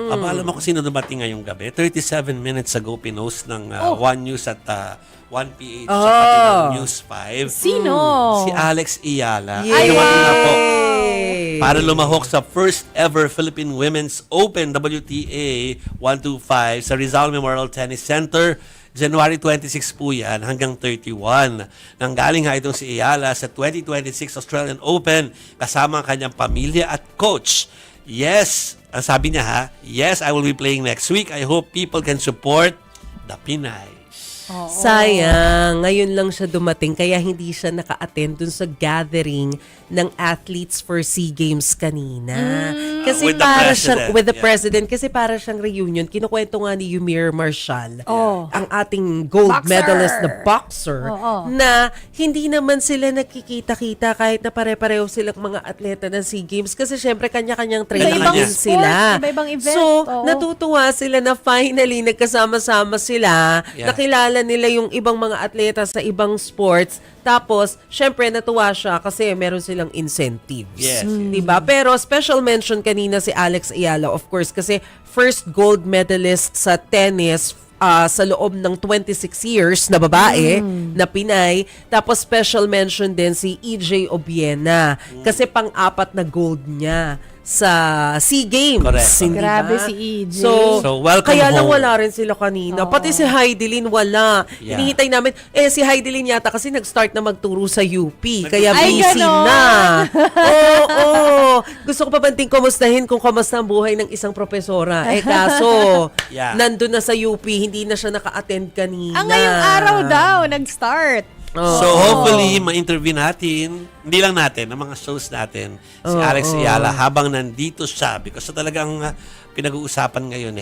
Aba, alam mo kung sino dumating ngayong gabi? 37 minutes ago, pinost ng One News at 1PH sa pati ng News 5. Sino? Si Alex Ayala. Ay, Dumating na po Yay! para lumahok sa first ever Philippine Women's Open WTA 125 sa Rizal Memorial Tennis Center. January 26 po yan hanggang 31. Nanggaling nga itong si Ayala sa 2026 Australian Open kasama ang kanyang pamilya at coach. Yes, ang sabi niya ha, yes, I will be playing next week. I hope people can support the Pinay. Sayang, ngayon lang siya dumating kaya hindi siya naka-attend dun sa gathering ng athletes for SEA Games kanina. Kasi With the para president, siyang with the yeah. president kasi para siyang reunion. Kinukwento nga ni Yumir Marshall, Oh. ang ating gold Boxer! medalist na boxer, Oo. na hindi naman sila nagkikita-kita kahit na pare-pareho silang mga atleta ng SEA Games kasi syempre kanya-kanyang training Iba-ibang din sport, sila. iba-ibang event. So, Oo. natutuwa sila na finally nagkasama-sama sila. Yeah. Nakilala nila yung ibang mga atleta sa ibang sports. Tapos, syempre, natuwa siya kasi meron silang incentives. Yes, Diba? Pero special mention kanina si Alex Ayala, of course, kasi first gold medalist sa tennis sa loob ng 26 years na babae, na Pinay. Tapos special mention din si EJ Obiena. Kasi pang-apat na gold niya sa SEA Games. Correct. Hindi Grabe ba? si EJ. So, welcome kaya lang home. wala rin sila kanina. Pati si Heidelin wala. Yeah. Hinihintay namin. Si Heidelin yata kasi nag-start na magturo sa UP. Kaya Ay, busy ganon. na. Oo. Gusto ko pa banting kumustahin kung kamusta ang buhay ng isang profesora. Kaso, Yeah. nandun na sa UP, hindi na siya naka-attend kanina. ngayong araw daw, nag-start. So hopefully, ma-interview natin, hindi lang natin, ang mga shows natin, si Alex Ayala habang nandito siya because sa talagang pinag-uusapan ngayon